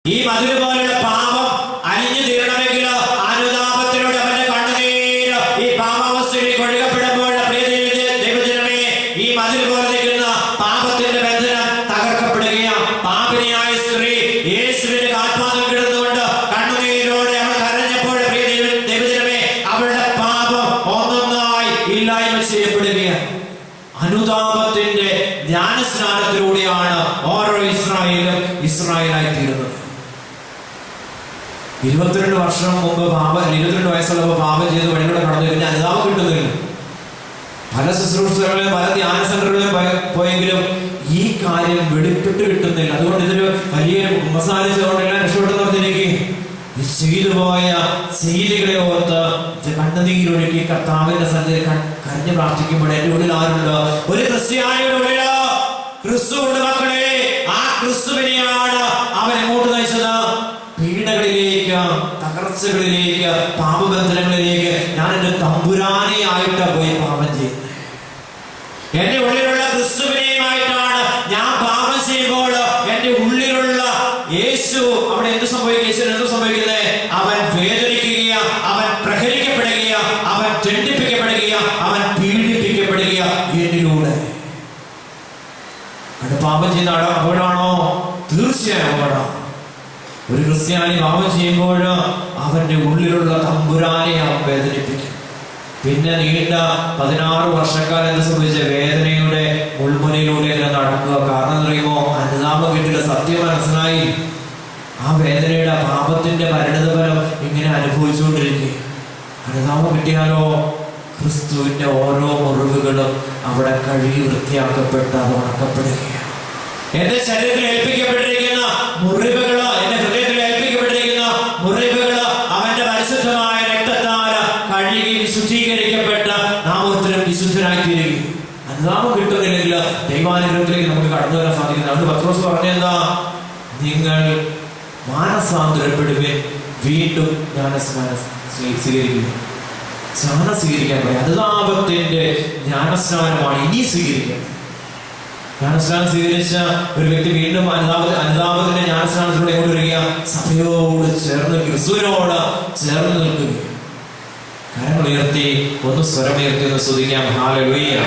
ഈ മതില് പോലുള്ള പാപം അലിഞ്ഞു തീരണമെങ്കിൽ അനുതാപത്തിലൂടെ അവന്റെ കണ്ണുനീര് ഈ പാപാവസ്ഥയിലേക്ക് ഒഴുകപ്പെടുമ്പോൾ ദൈവജനമേ, ഈ മതിൽ പോലെ നിൽക്കുന്ന പാപത്തിന്റെ ബന്ധനം തകർക്കപ്പെടുകയാണ്. പാപിനിയായ സ്ത്രീ യേശുവിന്റെ ആത്മാവിൽ കിടന്നുകൊണ്ട് കണ്ണുനീരോടെ അവൾ കരഞ്ഞപ്പോൾ ദൈവജനമേ, അവളുടെ പാപം ഒന്നൊന്നായി ഇല്ലായ്മ ചെയ്യപ്പെടുകയാണ്. അനുതാപത്തിന്റെ ജ്ഞാനസ്നാനത്തിലൂടെയാണ് ഓരോ ഇസ്രായേലും ഇസ്രായേലായി തീരുന്നത്. 22 വർഷം മുമ്പ് 22 വയസ്സുള്ളപ്പോൾ പാപം ചെയ്ത് വഴികൂടെ കടന്നു കഴിഞ്ഞാൽ അനുതാപം കിട്ടുന്നില്ല. പല ശുശ്രൂഷകളിലും പല ധ്യാന സെന്ററുകളിലും പോയെങ്കിലും ഈ കാര്യം വെളിപ്പെട്ട് കിട്ടുന്നില്ല. അതുകൊണ്ട് ഇതൊരു വലിയൊരു മസാലിച്ചുകൊണ്ടെല്ലാം രക്ഷപ്പെട്ടെന്നിരിക്കെ ചെയ്തു പോയ ശീലികളെ ഓർത്ത് കണ്ണുനീരൊഴുക്കി കർത്താവിന്റെ സന്നിധി കരഞ്ഞു പ്രാർത്ഥിക്കുമ്പോൾ എന്റെ ഉള്ളിൽ ആരുണ്ട്? ഒരു ക്രിസ്ത്യാനിയുടെ ഉള്ളില് ക്രിസ്തു ഉണ്ട് മക്കളെ. ആ ക്രിസ്തുവിനെയാണ് അവൻ എങ്ങോട്ട് നയിച്ചത്? പീഡകളിലേക്ക്, തകർച്ചകളിലേക്ക്, പാപബന്ധനങ്ങളിലേക്ക്. ഞാൻ എന്റെ തമ്പുരാനെ ആയിട്ട് പോയി പാപം ചെയ്യുന്നത്. എന്റെ ഉള്ളിലുള്ള ക്രിസ്തുവിനെയുമായിട്ടാണ് ഞാൻ പാപം ചെയ്യുമ്പോൾ എന്റെ ഉള്ളിലുള്ള യേശു അവിടെ എന്ത് സംഭവിക്കുക? യേശു എന്ത് സംഭവിക്കുന്നത്? അവൻ വേദനിക്കുകയ, അവൻ പ്രഹരിക്കപ്പെടുകയ, അവൻ ദണ്ഡിപ്പിക്കപ്പെടുകയ, അവൻ പീഡിപ്പിക്കപ്പെടുകയ എന്നിലൂടെ. അത് പാപം ചെയ്യുന്ന അപകടമാണോ? തീർച്ചയായും അപകടം. ഒരു ക്രിസ്ത്യാനി പാപം ചെയ്യുമ്പോൾ അവന്റെ ഉള്ളിലുള്ള തമ്പുരാനെ അവൻ വേദനിപ്പിക്കും. പിന്നെ നീണ്ട 16 വർഷക്കാലം എന്ത് സംഭവിച്ച വേദനയുടെ മുൾമുനയിലൂടെ നടക്കുക. കാരണം അറിയുമോ? അനുതാപം കിട്ടിയ സത്യം മനസ്സിലായി. ആ വേദനയുടെ പാപത്തിന്റെ പരിണിതഫലം ഇങ്ങനെ അനുഭവിച്ചുകൊണ്ടിരിക്കുക. അനുതാപം കിട്ടിയാലോ ക്രിസ്തുവിന്റെ ഓരോ മുറിവുകളും അവിടെ കഴുകി വൃത്തിയാക്കപ്പെട്ട് അത് ഉണക്കപ്പെടുകയാണ്. എന്റെ ശരീരത്തിൽ ഏൽപ്പിക്കപ്പെട്ടിരിക്കുന്ന മുറിവുകള്, എന്റെ ഹൃദയത്തിൽ ഏൽപ്പിക്കപ്പെട്ടിരിക്കുന്ന മുറിവുകള് അവന്റെ പരിശുദ്ധമായ രക്തത്താൽ കഴുകി വിശുദ്ധീകരിക്കപ്പെട്ട നാം ഓരോരുത്തരും വിശുദ്ധരായി തീരുകയും. അനുതാപം കിട്ടുന്നില്ലെങ്കിൽ ദൈവാനുഗ്രഹത്തിലേക്ക് നമുക്ക് കടന്നു വരാൻ സാധിക്കുന്നത്. അതുകൊണ്ട് പത്രോസ് പറഞ്ഞെന്താ? നിങ്ങൾ മാനസാന്തരപ്പെടുവിൻ, വീണ്ടും ജ്ഞാനസ്നാനം സ്വീകരിക്കുക. സ്നാനം സ്വീകരിക്കാൻ പറയും. അനുതാപത്തിന്റെ ജ്ഞാനസ്നാനമാണ് ഇനി സ്വീകരിക്കുന്നത്. ജ്ഞാനസ്നാനം സ്വീകരിച്ച ഒരു വ്യക്തി വീണ്ടും അനുതാപത്തിന്റെ ജ്ഞാനസ്നാനത്തിലൂടെ കൊണ്ടുവരിക, സഭയോട് ചേർന്ന് ക്രിസ്തുവിനോട് ചേർന്ന് നിൽക്കുക. കരങ്ങൾ ഉയർത്തി ഒന്ന് സ്വരമുയർത്തി ഒന്ന് സ്തുതിക്കാം. ഹല്ലേലൂയ.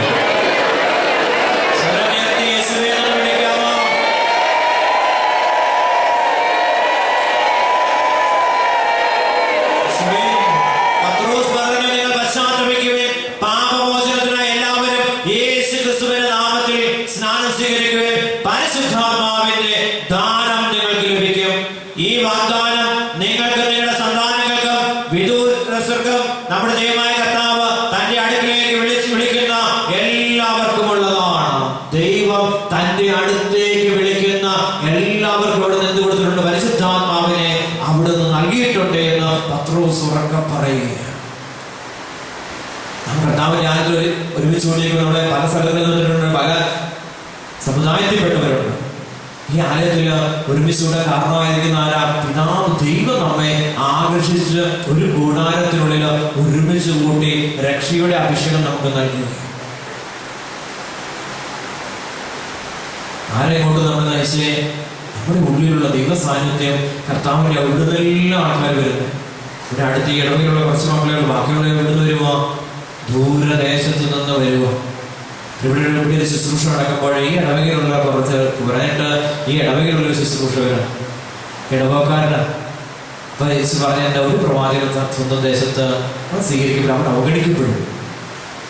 പരിശുദ്ധാത്മാവിന്റെ ദാനം നിങ്ങൾക്ക് ലഭിക്കും. ഈ വാഗ്ദാനം നിങ്ങൾക്ക്, നിങ്ങളുടെ സന്താനങ്ങൾക്കും വിദൂരസ്ഥർക്കും നമ്മുടെ ദൈവമായ കർത്താവ് തന്റെ അടുക്കിലേക്ക് വിളിക്കുന്ന എല്ലാവർക്കും ഉള്ളതാണ്. ദൈവം തന്റെ അടുത്തേക്ക് വിളിക്കുന്ന എല്ലാവർക്കും അവിടെ നിന്ന് കൊടുത്തിട്ടുണ്ട്. പരിശുദ്ധാത്മാവിനെ അവിടുന്ന് നൽകിയിട്ടുണ്ട് എന്ന് പത്രോസ് ഉറക്കെ പറയുകയാണ്. കർത്താവിന്റെ ആദ്യത്തിൽ ഒരുമിച്ച് കൊണ്ടിരിക്കുന്ന നമ്മുടെ പല സ്ഥലങ്ങളിൽ നിന്നിട്ടുണ്ട്, പല സമുദായത്തിൽപ്പെട്ടവരുണ്ട്. ഈ ആലയത്തിൽ ഒരുമിച്ചുകൂടെ കാരണമായിരിക്കുന്ന ആരാ? പിതാവ് ദൈവം നമ്മെ ആകർഷിച്ച് ഒരു കൂടാരത്തിനുള്ളിൽ ഒരുമിച്ച് കൂട്ടി രക്ഷയുടെ അഭിഷേകം നമുക്ക് നൽകി. ആരെ കൊണ്ട് നമ്മൾ നയിച്ചേ? നമ്മുടെ ഉള്ളിലുള്ള ദൈവ സാന്നിധ്യം കർത്താവിന്റെ എവിടുന്നെല്ലാം ആൾക്കാർ വരുന്നത്. ഇവിടെ അടുത്ത് ഈ ഇടവകയിലുള്ള കുറച്ച് മക്കളുകൾ, ബാക്കിയുള്ള എവിടുന്ന് വരുമോ? ദൂരദേശത്ത് നിന്ന് വരുമോ? ഇവിടെ ഒരു ശുശ്രൂഷ നടക്കുമ്പോൾ ഈ ഇടവകയിലുള്ള കുറച്ച് പറഞ്ഞിട്ട് ഈ ഇടവകയിലുള്ള ശുശ്രൂഷ വരാം, ഇടവക്കാരനാണ്. അപ്പൊ യേശു പറഞ്ഞ ഒരു പ്രവാചകൻ സ്വന്തം ദേശത്ത് സ്വീകരിക്കുമ്പോൾ അവൻ അവഗണിക്കപ്പെടും.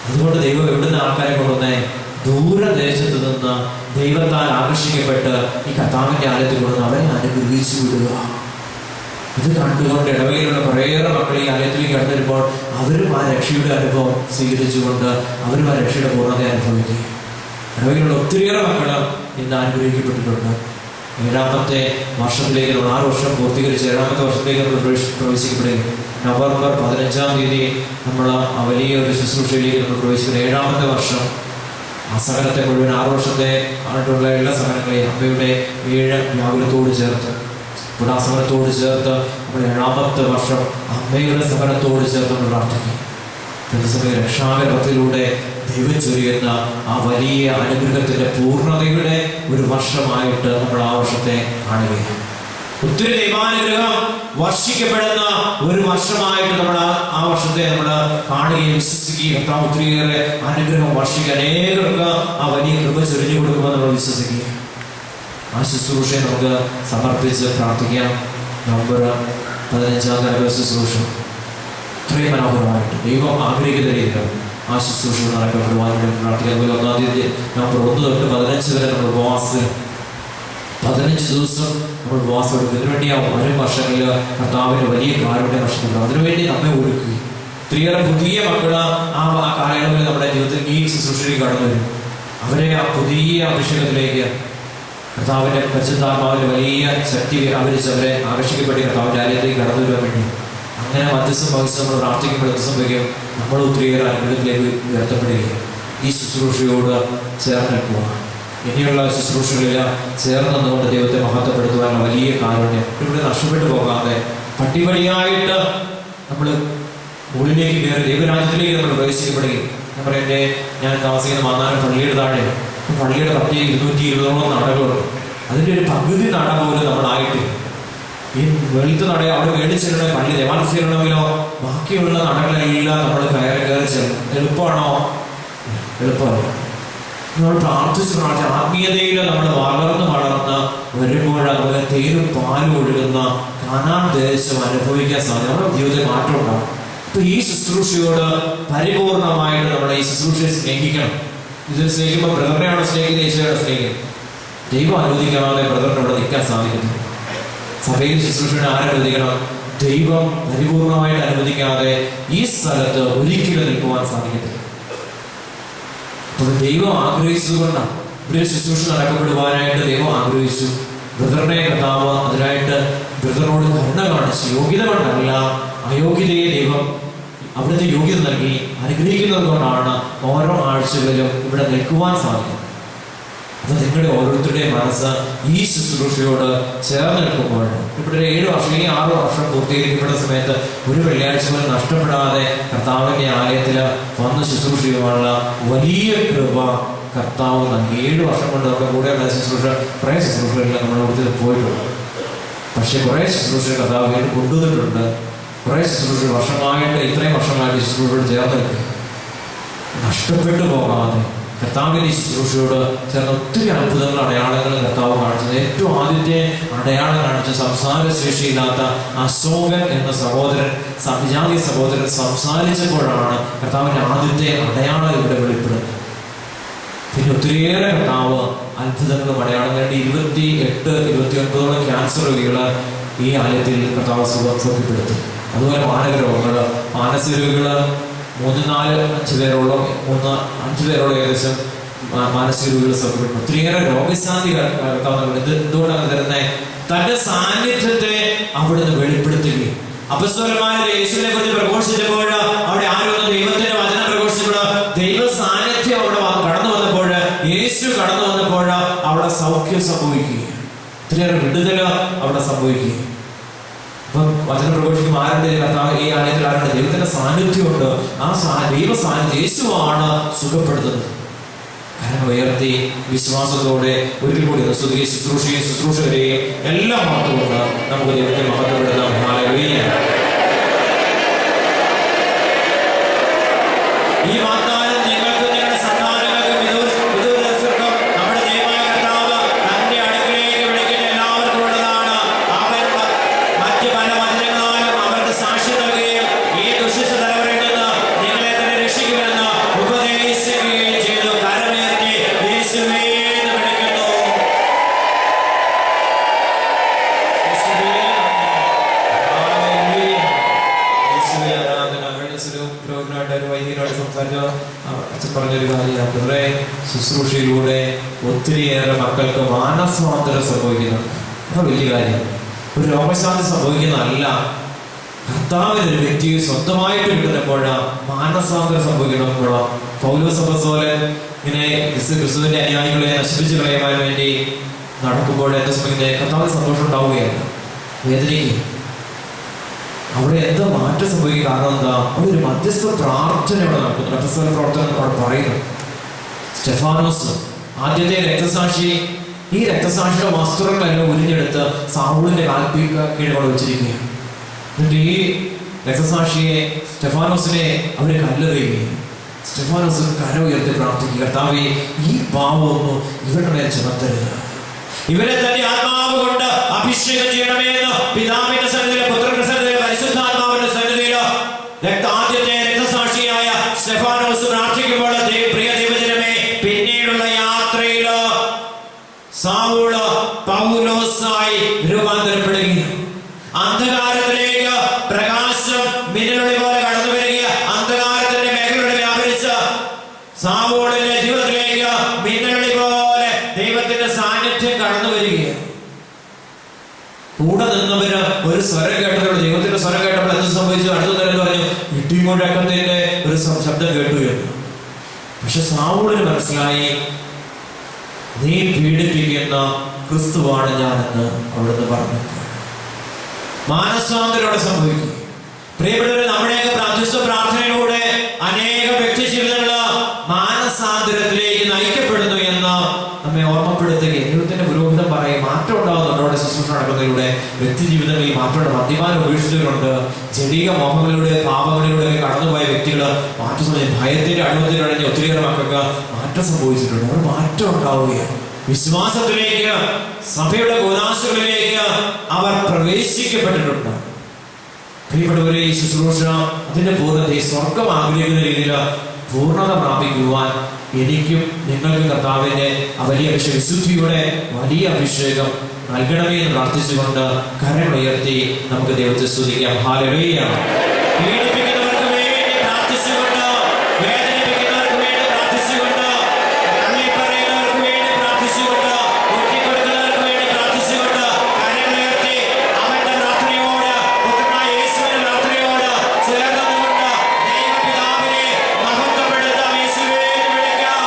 അതുകൊണ്ട് ദൈവം എവിടുന്ന് ആൾക്കാരെ കൊണ്ടുവന്നേ? ദൂരദേശത്ത് നിന്ന് ദൈവത്താൽ ആകർഷിക്കപ്പെട്ട് ഈ കർത്താവിന്റെ ആലയത്തിൽ കൊണ്ടുവന്ന് അവരെ അനുഗ്രഹിച്ചു വിടുക. ഇത് കണ്ടുകൊണ്ട് ഇടവകയിലുള്ള കുറേയേറെ മക്കൾ ഈ ആലയത്തിലേക്ക് കടന്നു വരുമ്പോൾ അവരും ആ രക്ഷയുടെ അനുഭവം സ്വീകരിച്ചുകൊണ്ട് അവരും ആ രക്ഷയുടെ പൂർണ്ണത അനുഭവിക്കുക. ഇടവകയിലുള്ള ഒത്തിരിയേറെ മക്കൾ ഇന്ന് അനുഗ്രഹിക്കപ്പെട്ടിട്ടുണ്ട്. 7ാമത്തെ വർഷത്തിലേക്ക് 6 വർഷം പൂർത്തീകരിച്ച് 7ാമത്തെ വർഷത്തിലേക്ക് നമ്മൾ പ്രവേശിക്കപ്പെടുകയും നവംബർ 15-ാം തീയതി നമ്മൾ ആ വലിയൊരു ശുശ്രൂഷയിലേക്ക് നമ്മൾ പ്രവേശിക്കുന്നത്. 7ാമത്തെ വർഷം ആ സഹനത്തെ മുഴുവൻ 6 വർഷത്തെ ആയിട്ടുള്ള എല്ലാ സഹനങ്ങളെയും അമ്മയുടെ 7 വ്യാകുലത്തോട് ചേർത്ത്, സമരത്തോട് ചേർത്ത് നമ്മൾ 7ാമത്തെ വർഷം അമ്മയുടെ സമരത്തോട് ചേർത്ത് നമ്മൾ പ്രാർത്ഥിക്കും. പ്രതിസമയ രക്ഷാകര പദ്ധതിയിലൂടെ ദൈവം ചൊരിയുന്ന ആ വലിയ അനുഗ്രഹത്തിന്റെ പൂർണ്ണതയുടെ ഒരു വർഷമായിട്ട് നമ്മൾ ആ വർഷത്തെ കാണുകയാണ്. ഒത്തിരി ദൈവാനുഗ്രഹം വർഷിക്കപ്പെടുന്ന ഒരു വർഷമായിട്ട് നമ്മൾ ആ വർഷത്തെ നമ്മൾ കാണുകയും വിശ്വസിക്കുകയും കർത്താവ് ഒത്തിരിയേറെ അനുഗ്രഹം വർഷിക്കുക, അനേകർക്ക് ആ വലിയ കൃപ ചൊരിഞ്ഞു കൊടുക്കുമെന്ന് നമ്മൾ വിശ്വസിക്കുക. ആ ശുശ്രൂഷയെ നമുക്ക് സമർപ്പിച്ച് പ്രാർത്ഥിക്കാം. നവംബർ 15 ശുശ്രൂഷ ഇത്രയും മനോഹരമായിട്ട് ദൈവം ആഗ്രഹിക്കുന്ന രീതിയിൽ ആ ശുശ്രൂഷ നടക്കപ്പെടുവാൻ വേണ്ടി പ്രാർത്ഥിക്കാം. അതുപോലെ 1 തീയതി നവംബർ 1 തൊട്ട് 15 വരെ നമ്മൾ ഉപവാസത്തിൽ 15 ദിവസം നമ്മൾ ഉപവാസം എടുക്കും. ഇതിനുവേണ്ടി ആ വരും വർഷങ്ങളിൽ കർത്താവിൻ്റെ വലിയ കാരുണ്യം നഷ്ടപ്പെടും. അതിനുവേണ്ടി നമ്മെ ഒരുക്കുകയും ഒത്തിരിയേറെ പുതിയ മക്കൾ ആ കാലയളവിൽ നമ്മുടെ ജീവിതത്തിൽ ഈ ശുശ്രൂഷയിൽ കടന്നു വരും. അവരെ ആ പുതിയ അഭിഷേകത്തിലേക്ക് കർത്താവിൻ്റെ പരിശുദ്ധാത്മാവിൻ്റെ വലിയ ശക്തി ആവരിച്ച് അവരെ ആകർഷിക്കപ്പെട്ട് കർത്താവിൻ്റെ ആലയത്തിലേക്ക് കടന്നു വരുവാൻ വേണ്ടി അങ്ങനെ മധ്യസ്ഥം വഹിച്ച് നമ്മൾ പ്രാർത്ഥിക്കുമ്പോൾ സംഭവിക്കും, നമ്മൾ ഒത്തിരിയേറെ അനുഗ്രഹത്തിലേക്ക് ഉയർത്തപ്പെടുകയും ഈ ശുശ്രൂഷയോട് ചേർന്ന് നിൽക്കുക. ഇനിയുള്ള ശുശ്രൂഷകളിൽ ചേർന്നുകൊണ്ട് ദൈവത്തെ മഹത്വപ്പെടുത്തുവാനുള്ള വലിയ കാരുണ്യം ഇവിടെ നഷ്ടപ്പെട്ടു പോകാതെ പടിപടിയായിട്ട് നമ്മൾ മുകളിലേക്ക് കയറി ദൈവരാജ്യത്തിലേക്ക് നമ്മൾ പ്രവേശിക്കപ്പെടുകയും ഞാൻ താമസിക്കുന്ന മാന്നാനം പള്ളിയുടെ താഴെ പള്ളിയുടെ 220 നടകളുണ്ട്. അതിൻ്റെ ഒരു പകുതി നട പോലും നമ്മളായിട്ട് ഈ വെളുത്ത നട അവിടെ മേടിച്ചിടണേ പള്ളി ദേവാലയം ചെയ്യണമെങ്കിലോ ബാക്കിയുള്ള നടകളെല്ലാം നമ്മൾ കയറി ചെല്ലും. എളുപ്പമാണോ? എളുപ്പമല്ല. നമ്മൾ പ്രാർത്ഥിച്ച് ആത്മീയതയിൽ നമ്മൾ വളർന്ന് വരുമ്പോൾ അതുപോലെ തേനും പാലും ഒഴുകുന്ന കാനാൻ ദേശം അനുഭവിക്കാൻ സാധിക്കും. നമ്മുടെ ജീവിതത്തിൽ മാറ്റം ഉണ്ടാകും. അപ്പൊ ഈ ശുശ്രൂഷയോട് പരിപൂർണമായിട്ട് നമ്മൾ ഈ ശുശ്രൂഷയെ സ്നേഹിക്കണം. ഇത് സ്നേഹിക്കുമ്പോൾ ബ്രദറിനെയാണ് സ്നേഹിക്കുന്നത്, ഈശോയാണ് സ്നേഹിക്കുന്നത്. ദൈവം അനുവദിക്കാതെ ബ്രദറിന് ഇവിടെ നിൽക്കാൻ സാധിക്കുന്നു. സഭയിൽ ശുശ്രൂഷയുടെ ആരനുവദിക്കണം? ദൈവം പരിപൂർണമായിട്ട് അനുവദിക്കാതെ ഈ സ്ഥലത്ത് ഒരിക്കലും നിൽക്കുവാൻ സാധിക്കത്തില്ല. അപ്പോൾ ദൈവം ആഗ്രഹിച്ചതുകൊണ്ടാണ് ഇവിടെ ശുശ്രൂഷ നടക്കപ്പെടുവാനായിട്ട് ദൈവം ആഗ്രഹിച്ചു. ബ്രദറിനെ കർത്താവ് അതിനായിട്ട് ബ്രദറിനോട് കരുണ കാണിച്ചു. യോഗ്യത കൊണ്ടല്ല, അയോഗ്യതയെ ദൈവം അവിടുത്തെ യോഗ്യത നൽകി അനുഗ്രഹിക്കുന്നത് കൊണ്ടാണ് ഓരോ ആഴ്ചകളിലും ഇവിടെ നിൽക്കുവാൻ സാധിക്കുന്നത്. അപ്പൊ നിങ്ങളുടെ ഓരോരുത്തരുടെയും മനസ്സ് ഈ ശുശ്രൂഷയോട് ചേർന്ന് നിൽക്കുമ്പോൾ ഇവിടെ 7 വർഷം ഈ 6 വർഷം പൂർത്തീകരിക്കപ്പെടുന്ന സമയത്ത് ഒരു വെള്ളിയാഴ്ച പോലും നഷ്ടപ്പെടാതെ കർത്താവിന്റെ ആലയത്തിൽ വന്ന് ശുശ്രൂഷ ചെയ്യുവാനുള്ള വലിയ കൃപ കർത്താവ് നൽകി. 7 വർഷം കൊണ്ട് നമ്മുടെ കൂടെയുള്ള ശുശ്രൂഷ കുറേ ശുശ്രൂഷകളിൽ നമ്മുടെ കൂടുതൽ പോയിട്ടുണ്ട്. പക്ഷെ കുറേ ശുശ്രൂഷ കർത്താവ് വീണ്ടും കൊണ്ടുവന്നിട്ടുണ്ട്. കുറേ ശുശ്രൂഷ വർഷമായിട്ട് ഇത്രയും വർഷമായിട്ട് ശുശ്രൂഷയോട് ചേർന്ന് നിൽക്കും. നഷ്ടപ്പെട്ടു പോകാതെ കർത്താവിൻ്റെ ശുശ്രൂഷയോട് ചേർന്ന് ഒത്തിരി അത്ഭുതങ്ങൾ അടയാളങ്ങളും കർത്താവ് കാണിച്ചത്. ഏറ്റവും ആദ്യത്തെ അടയാളം കാണിച്ച സംസാരശേഷിയില്ലാത്ത അശോകൻ എന്ന സഹോദരൻ, വിജാതി സഹോദരൻ സംസാരിച്ചപ്പോഴാണ് കർത്താവിൻ്റെ ആദ്യത്തെ അടയാളം ഇവിടെ വെളിപ്പെടുന്നത്. പിന്നെ ഒത്തിരിയേറെ കർത്താവ് അത്ഭുതങ്ങളും അടയാളങ്ങളുടെ 28-29 ക്യാൻസർ രോഗികൾ ഈ ആലയത്തിൽ കർത്താവ് സുഖപ്പെടുത്തി. അതുപോലെ മാനകരോഗങ്ങൾ, മാനസിക രോഗികൾ 3-4-5 പേരോളം 3-5 പേരോളം ഏകദേശം മാനസിക രോഗികൾ സുഖപ്പെട്ടു. ഒത്തിരിയേറെ രോഗശാന്തി എന്തുകൊണ്ടാണ് തരുന്നത്? തന്റെ സാന്നിധ്യത്തെ അവിടുന്ന് വെളിപ്പെടുത്തുകയും അപ്പസ്തലന്മാരുടെ യേശുവിനെ കുറിച്ച് പ്രഘോഷിച്ചപ്പോൾ അവിടെ ആരും ദൈവത്തിന്റെ വചനം പ്രഘോഷിച്ചപ്പോൾ ദൈവ സാന്നിധ്യം അവിടെ കടന്നു വന്നപ്പോൾ, യേശു കടന്നു വന്നപ്പോൾ അവിടെ സൗഖ്യം സംഭവിക്കുകയും ഒത്തിരിയേറെ വിടുതൽ അവിടെ സംഭവിക്കുകയും. അപ്പം വചനം പ്രഘോഷിക്കുമ്പോൾ ആരുടെ കർത്താവ് ഈ ആലയത്തിൽ ആരുടെ ദൈവത്തിന്റെ സാന്നിധ്യമുണ്ട്. ആ ദൈവ സാന്നിധ്യം യേശുവാണ് സുഖപ്പെടുത്തുന്നത്. കരം ഉയർത്തി വിശ്വാസത്തോടെ ഒരിക്കൽ കൂടി ശുശ്രൂഷയും ശുശ്രൂഷകരെയും എല്ലാം ഓർത്തുകൊണ്ട് നമുക്ക് ദൈവത്തെ മഹത്വപ്പെടുത്താം. ഹല്ലേലൂയ. ഈ വാഗ്ദാനം നിങ്ങൾക്ക് നിങ്ങളുടെ സന്താനങ്ങൾക്കും വിദൂരസ്ഥർക്കും നമ്മുടെ ദൈവമായ കർത്താവ് തന്റെ അടുക്കലേക്ക് വിളിക്കുന്ന എല്ലാവർക്കും ഉള്ളതാണ്. അവൻ മറ്റ് പല വചനങ്ങളാലും അവർക്ക് സാക്ഷ്യം നൽകുകയും ഈ ദുഷിച്ച തലമുറയിൽ നിന്ന് നിങ്ങളെ തന്നെ രക്ഷിക്കുമെന്ന് ഉപദേശിക്കുകയും ചെയ്തു. കരമുയർത്തി യേശുവേ എന്ന് വിളിക്കുന്നു. ഒരു വൈദ്യനോട് സംസാരിച്ചോ അച്ഛൻ പറഞ്ഞൊരു കാര്യമാണ്, ശുശ്രൂഷയിലൂടെ ഒത്തിരിയേറെ മക്കൾക്ക് മാനസാന്തരം സംഭവിക്കുന്നുണ്ട്. അത് വലിയ കാര്യം. ഒരു രോഗശാന്തി സംഭവിക്കുന്നതല്ല, കർത്താവിന് ഒരു വ്യക്തിയെ സ്വന്തമായിട്ട് കിട്ടുമ്പോഴാണ് മാനസാന്തരം സംഭവിക്കണമെന്നുള്ള. പൗലോസ് അപ്പോസ്തലൻ ഇങ്ങനെ ക്രിസ്തുവിന്റെ അനുയായികളെ നശിപ്പിച്ചു കളയാൻ വേണ്ടി നടക്കുമ്പോൾ എന്താ സംഭവിക്കുന്നത്? കർത്താവിന് സന്തോഷം ഉണ്ടാവുകയാണ്, വേദനയ്ക്ക്. അവിടെ എന്താ മാറ്റം സംഭവിക്കുക? കാരണം എന്താ? അവിടെ ഒരു മധ്യസ്ഥ പ്രാർത്ഥന ഇവിടെ നടക്കുന്നു. മധ്യസ്ഥ പ്രവർത്തനം അവിടെ പറയുന്നു. സ്റ്റെഫാനോസ് ആദ്യത്തെ രക്തസാക്ഷി ഈ രക്തസാക്ഷിയുടെ വസ്ത്രങ്ങളെല്ലാം ഉരിഞ്ഞെടുത്ത് സൗളിന്റെ കീഴോട് വെച്ചിരിക്കുകയാണ്. എന്നിട്ട് ഈ രക്തസാക്ഷിയെ സ്റ്റെഫാനോസിനെ അവര് കല്ലെറിയുകയും സ്റ്റെഫാനോസ് കര ഉയർത്തി പ്രാർത്ഥിക്കുക, കർത്താവേ, ഈ പാവമൊന്നും ഇവരുടെ മേൽ ചുമത്തരുത്, ഇവരെ തന്നെ ആത്മാവ് കൊണ്ട് അഭിഷേകം ചെയ്യണമെന്ന് പിതാവിന്റെ സന്നിധിയിലെ പുത്രന്റെ സന്നിധിയിലെ പരിശുദ്ധാത്മാവിന്റെ സന്നിധിയിലോ ആദ്യത്തെ രക്തസാക്ഷിയായ സ്റ്റെഫാനോസ് പ്രാർത്ഥിക്കുമ്പോൾ പ്രിയ ദൈവജനമേ, പിന്നീടുള്ള യാത്രയിലോ സൗള് പൗലോസായി രൂപാന്തരപ്പെടുകയും അന്ധകാരത്തിലേക്ക് പ്രകാശം മിന്നലൊളി പോലെ കടന്നു വരിക, അന്ധകാരത്തിന്റെ മേഖലകളിൽ വ്യാപരിച്ച സൗളിന്റെ ജീവിതത്തിലേക്ക് മിന്നലൊളി പോലെ ദൈവത്തിന്റെ സാന്നിധ്യം കടന്നു വരികയാണ്. കൂടെ നിന്നവര് ഒരു സ്വരം കേട്ടപ്പോൾ, ദൈവത്തിന്റെ സ്വരം കേട്ടപ്പോൾ എന്ത് സംഭവിച്ചു? അടുത്ത നേരം പറഞ്ഞു, ഇടിമുഴക്കത്തിന്റെ ഒരു ശബ്ദം കേട്ടു എന്ന്. പക്ഷെ സൗളിന് മനസ്സിലായി, നീ പീഡിപ്പിക്കുന്ന ക്രിസ്തുവാണ് ഞാനെന്ന് അവിടുന്ന് പറഞ്ഞു. മാനസാന്തരോടെ സംഭവിക്കും. പ്രിയപ്പെട്ടവരെ, നമ്മുടെയൊക്കെ പ്രാർത്ഥനയിലൂടെ അനേക വ്യക്തി ജീവിതങ്ങള് മാനസാന്തരത്തിലേക്ക് നയിക്കപ്പെടുന്നു എന്ന് നമ്മെ ഓർമ്മപ്പെടുത്തുകയും ദൈവത്തിന്റെ പുരോഹിതം പറയും, മാറ്റം ഉണ്ടാകുന്നുണ്ട്. അവിടെ ശുശ്രൂഷ നടക്കുന്നതിലൂടെ വ്യക്തി ജീവിതങ്ങളിൽ മാറ്റമുണ്ട്. മദ്യപാനം ഉപേക്ഷിച്ചവരുണ്ട്, ജടിക മോഹങ്ങളിലൂടെ പാപങ്ങളിലൂടെ കടന്നുപോയ വ്യക്തികള് മാറ്റം സംഭവിച്ചു. ഭയത്തിന്റെ അടിമത്തിൽ കഴിഞ്ഞ ഒത്തിരിയേറെ മക്കൾക്ക് മാറ്റം സംഭവിച്ചിട്ടുണ്ട്. അവിടെ മാറ്റം ഉണ്ടാവുകയാണ്. വിശ്വാസത്തിലേക്ക്, സഭയുടെ ഗോദാസുകളിലേക്ക് അവർ പ്രവേശിക്കപ്പെട്ടിട്ടുണ്ട്. പ്രിയപ്പെട്ടവരെ, ഈ ശുശ്രൂഷ അതിന്റെ പൂർണ്ണത സ്വർഗം ആഗ്രഹിക്കുന്ന രീതിയിൽ പൂർണ്ണത പ്രാപിക്കുവാൻ എനിക്കും നിങ്ങൾക്കും കർത്താവിന്റെ വലിയ അഭിഷേകം, വിശുദ്ധിയുടെ വലിയ അഭിഷേകം നൽകണമേ എന്ന് പ്രാർത്ഥിച്ചുകൊണ്ട് കരമുയർത്തി നമുക്ക് ദൈവത്തെ സ്തുതിക്കാം. ഹല്ലേലൂയ. പീഡിപ്പിക്കുന്നവർക്ക് വേണ്ടി പ്രാർത്ഥിച്ചുകൊണ്ട്, വേദനിപ്പിക്കുന്നവർക്ക് വേണ്ടി പ്രാർത്ഥിച്ചുകൊണ്ട്, തള്ളിപ്പറയുന്നവർക്ക് വേണ്ടി പ്രാർത്ഥിച്ചുകൊണ്ട്, ഒറ്റിക്കൊടുക്കുന്നവർക്ക് വേണ്ടി പ്രാർത്ഥിച്ചുകൊണ്ട് കരമുയർത്തി അവന്റെ പ്രാർത്ഥനയോട്, പുത്രനായ യേശുവിന്റെ പ്രാർത്ഥനയോട് ചേർന്നുകൊണ്ട് ദൈവപിതാവിനെ മഹത്വപ്പെടുത്താം. യേശുവേ എന്ന് വിളിക്കാം.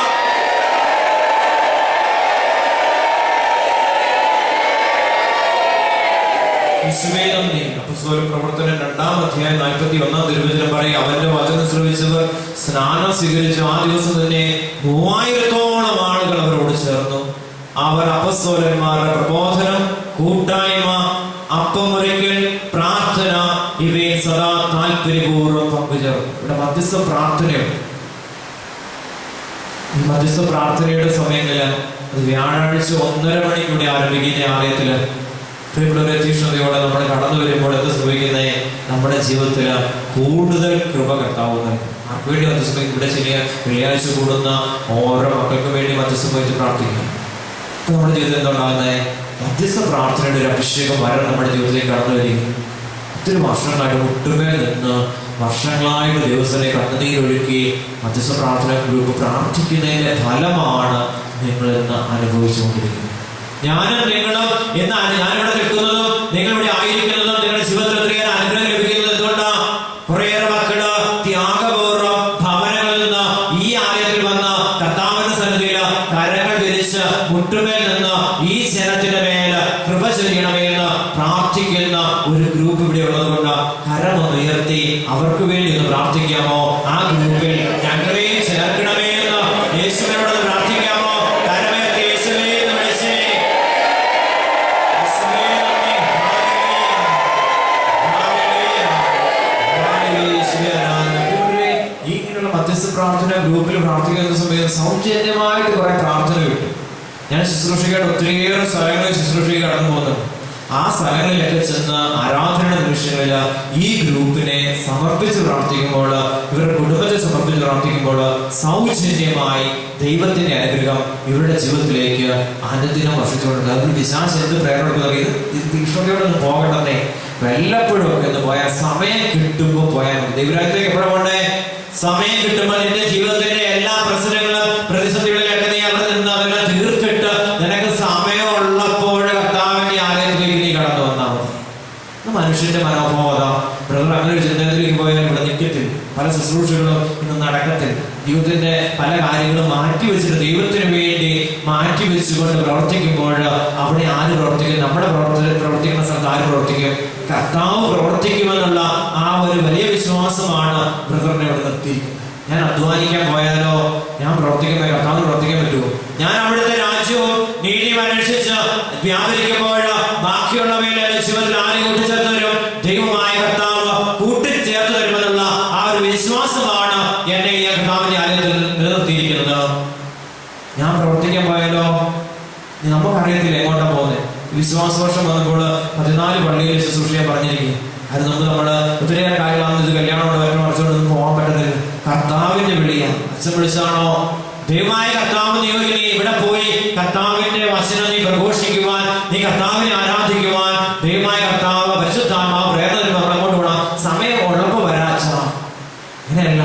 യേശുവേ നന്ദി. അപ്പോസ്തല പ്രവർത്തനം 2-ാം അധ്യായം 41-ാം തിരുവചനം പറയും, അവന്റെ വചനം ശ്രവിച്ചവർ സ്നാനം സ്വീകരിച്ചു. ആ ദിവസം തന്നെ 3000-ഓളം ആളുകൾ അവരോട് ചേർന്നു. അവർ അപ്പോസ്തലന്മാരുടെ പ്രബോധനം, കൂട്ടായ്മ, അപ്പമുറിക്കൽ, പ്രാർത്ഥന ഇവയെ സദാ താല്പര്യപൂർവ്വം പങ്കുചേർന്നു. ഇവിടെ മധ്യസ്ഥ പ്രാർത്ഥനയുണ്ട്. ഈ മധ്യസ്ഥ പ്രാർത്ഥനയുടെ സമയങ്ങളിൽ അത് വ്യാഴാഴ്ച 1:30 മണിക്കൂടെ ആരംഭിക്കുന്ന ആലയത്തില് പ്രിയപ്പെട്ടവരെ, തീക്ഷ്ണതയോടെ നമ്മൾ കടന്നു വരുമ്പോൾ എന്ത് സംഭവിക്കുന്നത്? നമ്മുടെ ജീവിതത്തിൽ കൂടുതൽ കൃപ കർത്താവുന്നത്. ആർക്ക് വേണ്ടി മധ്യസ്ഥം? ഇവിടെ ചെറിയ വെള്ളിയാഴ്ച കൂടുന്ന ഓരോ മക്കൾക്ക് വേണ്ടി മധ്യസ്ഥം വഹിച്ച് പ്രാർത്ഥിക്കുക. ഇപ്പൊ നമ്മുടെ ജീവിതത്തിൽ എന്തുണ്ടാകുന്നത്? മധ്യസ്ഥ പ്രാർത്ഥനയുടെ ഒരു അഭിഷേകം വരെ നമ്മുടെ ജീവിതത്തിലേക്ക് കടന്നു വരികയും ഒത്തിരി വർഷങ്ങളായിട്ട് ഒട്ടുമേൽ നിന്ന് വർഷങ്ങളായിട്ട് ദിവസത്തിലെ കണ്ണുനീരൊഴുക്കി മധ്യസ്ഥ പ്രാർത്ഥന ഗ്രൂപ്പ് പ്രാർത്ഥിക്കുന്നതിന്റെ ഫലമാണ് നിങ്ങൾ ഇന്ന് അനുഭവിച്ചുകൊണ്ടിരിക്കുന്നത്. ഞാനും നിങ്ങളും എന്നാണ് ഞാനിവിടെ നിൽക്കുന്നതും നിങ്ങളിവിടെ ആയിരിക്കുന്നതും നിങ്ങളുടെ ജീവിതത്തിൽ ഒത്തിരിയേറെ അനുഗ്രഹം ലഭിക്കുന്നത് എന്തുകൊണ്ടാണ്? കുറേയേറെ മക്കള് ത്യാഗപൂർവ്വം ഭവനങ്ങളിൽ നിന്ന് ഈ ആലയത്തിൽ വന്ന് കർത്താവിന്റെ സന്നിധിയിൽ കരങ്ങൾ വിരിച്ച് മുട്ടുമേൽ നിന്ന് ഈ ജനത്തിന്റെ മേൽ കൃപ ചെയ്യണമെന്ന് പ്രാർത്ഥിക്കുന്ന ഒരു ഗ്രൂപ്പ് ഇവിടെ ഉള്ളതുകൊണ്ട് കരമൊന്ന് ഉയർത്തി അവർക്ക് വേണ്ടി ഒന്ന് പ്രാർത്ഥിക്കാമോ? ആ ഗ്രൂപ്പിൽ ഞങ്ങളെയും ചേർക്കണമേ എന്ന് യേശുവിനോട് പ്രാർത്ഥിക്കാമോ? കരമേർത്തി യേശുവേ എന്ന് വിളിച്ചേ. ഇങ്ങനെയുള്ള മധ്യസ്ഥ പ്രാർത്ഥന ഗ്രൂപ്പിൽ പ്രാർത്ഥിക്കുന്ന സമയത്ത് സൗജന്യമായിട്ട് കുറെ പ്രാർത്ഥന കിട്ടും. ഞാൻ ശുശ്രൂഷയുടെ ഒത്തിരിയേറെ സ്ഥലങ്ങളിൽ ശുശ്രൂഷയ്ക്ക് കടന്നു പോകുന്നുണ്ട്. ആ സ്ഥലങ്ങളിലൊക്കെ ചെന്ന് ആരാധനയുടെ നിമിഷങ്ങളിൽ ഈ ഗ്രൂപ്പിനെ സമർപ്പിച്ച് പ്രാർത്ഥിക്കുമ്പോൾ, ഇവരുടെ കുടുംബത്തെ സമർപ്പിച്ച് പ്രാർത്ഥിക്കുമ്പോൾ സൗജന്യമായി ദൈവത്തിന്റെ അനുഗ്രഹം ഇവരുടെ ജീവിതത്തിലേക്ക് അനുദിനം വർഷിച്ചുകൊണ്ടിരുന്നത്. അതിൽ പിശാച് എന്ത് പ്രേരണ ഇത് തീക്ഷ്ണതയോടൊന്നും പോകണ്ടെന്നേ, വല്ലപ്പോഴും ഒക്കെ ഒന്ന് പോയാൽ, സമയം കിട്ടുമ്പോൾ പോയാൽ മതി. ദൈവരാജ്യത്തേക്ക് എപ്പോഴും പോകണ്ടേ? സമയം കിട്ടുമ്പോൾ നിന്റെ ജീവിതത്തിന്റെ എല്ലാ പ്രശ്നങ്ങളും പ്രതിസന്ധികളിലൊക്കെ നീ അവിടെ നിന്ന് അതെല്ലാം തീർത്തിട്ട് നിനക്ക് സമയമുള്ളപ്പോൾ കർത്താവിന്റെ ആലയത്തിലേക്ക് നീ കടന്നു വന്നാൽ മതി. മനുഷ്യന്റെ മനോഭാവത ബ്രദർ അങ്ങനെ ഒരു ചിന്തയിലേക്ക് പോയാൽ ഇവിടെ നിൽക്കത്തില്ല. പല ശുശ്രൂഷകളും ഇന്ന് നടക്കത്തില്ല. ജീവിതത്തിന്റെ പല കാര്യങ്ങളും മാറ്റിവെച്ചിട്ട് ദൈവത്തിന് വേണ്ടി മാറ്റിവെച്ചുകൊണ്ട് പ്രവർത്തിക്കുമ്പോൾ അവിടെ ആര് പ്രവർത്തിക്കും? നമ്മുടെ പ്രവർത്തിക്കുന്ന സ്ഥലത്ത് ആര് പ്രവർത്തിക്കും? കർത്താവ് പ്രവർത്തിക്കുമെന്നുള്ള ആ ഒരു വലിയ വിശ്വാസമാണ് ബ്രദറിനെ ഇവിടെ നിർത്തിയിരിക്കുന്നത്. ഞാൻ അധ്വാനിക്കാൻ പോയാലോ, ഞാൻ പ്രവർത്തിക്കാൻ പോയാൽ കർത്താവ് പ്രവർത്തിക്കാൻ പറ്റുമോ? ഞാൻ അവിടുത്തെ രാജ്യവും നീതി അന്വേഷിച്ച് വ്യാപരിക്കുമ്പോൾ ബാക്കിയുള്ളവയിലെ ജീവിതത്തിൽ ആരും കൂട്ടിച്ചേർത്ത് തരും. ദൈവമായ കർത്താവ് കൂട്ടിച്ചേർത്ത് തരുമെന്നുള്ള ആ ഒരു വിശ്വാസമാണ് എന്നെ ഈ കർത്താവിന്റെ ആലയത്തിൽ നിലനിർത്തിയിരിക്കുന്നത്. ഞാൻ പ്രവർത്തിക്കാൻ പോയാലോ നമുക്കറിയത്തില്ല എങ്ങോട്ടാ പോകുന്നത്. വിശ്വാസവർഷം വന്നപ്പോൾ 14 പള്ളിയിൽ ശുശ്രൂഷയെ പറഞ്ഞിരിക്കും. അത് നമ്മള് ഒത്തിരിയേറെ കാര്യങ്ങളാണ്. ഇത് കല്യാണോട് മറിച്ചോടൊന്നും പോകാൻ പറ്റത്തില്ല. കർത്താവിന്റെ വിളിയാണ്. അച്ഛൻ വിളിച്ചാണോ ദൈവമായ കർത്താവ് നീ ഇവിടെ പോയി കർത്താവിന്റെ വചനം നീ പ്രഘോഷിക്കുവാൻ, നീ കർത്താവിനെ ആരാധിക്കുവാൻ ദൈവമായ കർത്താവ് പരിശുദ്ധാത്മാവ് പ്രേരണത്തിൽ നമ്മൾ അങ്ങോട്ട് പോകണം. സമയം ഉഴപ്പ് വരാച്ച അങ്ങനെയല്ല.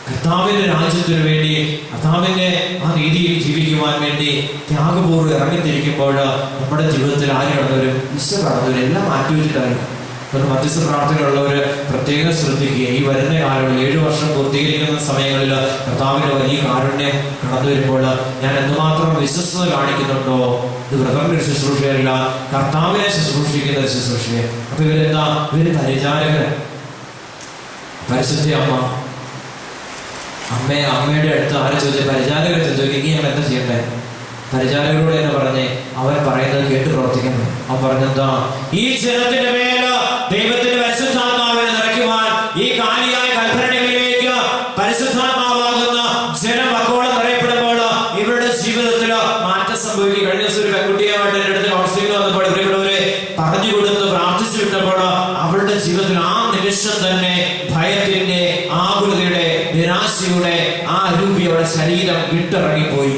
കർത്താവിന്റെ രാജ്യത്തിന് വേണ്ടി, കർത്താവിന്റെ ആ രീതിയിൽ ജീവിക്കുവാൻ വേണ്ടി ത്യാഗപൂർവ്വം ഇറങ്ങിത്തിരിക്കുമ്പോൾ നമ്മുടെ ജീവിതത്തിൽ ആര് കടന്നവരും ഈശോ കടന്നവരും എല്ലാം മാറ്റിവെച്ചിട്ടായിരുന്നു. മധ്യസ്ഥ പ്രാർത്ഥനയുള്ളവർ പ്രത്യേകം ശ്രദ്ധിക്കുക. ഈ വരുന്ന കാലങ്ങളിൽ 7 വർഷം പൂർത്തീകരിക്കുന്ന സമയങ്ങളിൽ കർത്താവിന്റെ വലിയ കാരുണ്യം കടന്നു വരുമ്പോൾ ഞാൻ എന്തുമാത്രം വിശ്വസ്തത കാണിക്കുന്നുണ്ടോ. ഇത് വ്രതങ്ങളുടെ ശുശ്രൂഷയല്ല, കർത്താവിനെ ശുശ്രൂഷിക്കുന്ന ഒരു ശുശ്രൂഷയെ. അപ്പൊ ഇവരെന്താ? ഇവര് പരിചാരകർ. പരിശുദ്ധ അമ്മയുടെ അടുത്ത് ആരെ ചോദിച്ചാൽ പരിചാരകരെ ചോദിക്കും, ഇനി ഞങ്ങൾ എന്താ ചെയ്യണ്ടേ? പരിചാരകരോട് തന്നെ പറഞ്ഞേ അവൻ പറയുന്നത് കേട്ട് പ്രവർത്തിക്കുന്നു. അവൻ പറഞ്ഞെന്താ? ഈ ജനത്തിന്റെ മേൽ ദൈവത്തിന്റെ പരിശുദ്ധാത്മാവിനെ നിറയ്ക്കുവാൻ ഈ കാലിയായ കൽഭരണികളിലേക്ക് പരിശുദ്ധാത്മാവാകുന്ന ജനം മക്കോളം നിറയപ്പെടുമ്പോൾ ഇവരുടെ ജീവിതത്തിൽ മാറ്റം സംഭവിക്കും. കഴിഞ്ഞ ദിവസം ഒരു പെൺകുട്ടിയുമായിട്ട് എൻ്റെ അടുത്ത് കൗൺസിലിംഗ് വന്നപ്പോൾ ഇവരുടെ പറഞ്ഞു കൊടുത്ത് പ്രാർത്ഥിച്ചു വിട്ടപ്പോൾ അവളുടെ ജീവിതത്തിൽ ആ നിമിഷം തന്നെ ഭയത്തിന്റെ, ആകുലതയുടെ, നിരാശയുടെ ആ രൂപി അവരുടെ ശരീരം വിട്ടിറങ്ങിപ്പോയി.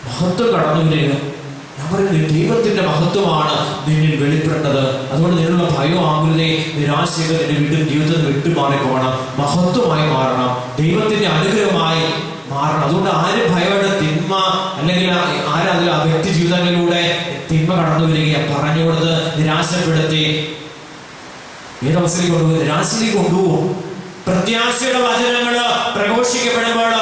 മഹത്വം കടന്നു വരിക. ഞാൻ പറയുന്നത് ദൈവത്തിന്റെ മഹത്വമാണ് നിന്നിൽ വെളിപ്പെട്ടത്. അതുകൊണ്ട് നിന്നുള്ള ഭയവും ആകുലതയും നിരാശയൊക്കെ നിന്റെ വീണ്ടും ജീവിതത്തിൽ വിട്ടുമാറിപ്പോകണം, മഹത്വമായി മാറണം, ദൈവത്തിന്റെ അനുഗ്രഹമായി മാറണം. അതുകൊണ്ട് ആരും ഭയയുടെ തിന്മ അല്ലെങ്കിൽ ആരതിൽ ആ വ്യക്തി ജീവിതങ്ങളിലൂടെ തിന്മ കടന്നു വരിക പറഞ്ഞു കൊടുത്ത് നിരാശപ്പെടുത്തി ഏതവസ്ഥയിൽ കൊണ്ടുപോകും? നിരാശയിലേക്ക് കൊണ്ടുപോകും. പ്രത്യാശയുടെ വചനങ്ങൾ പ്രഘോഷിക്കപ്പെടുമ്പോൾ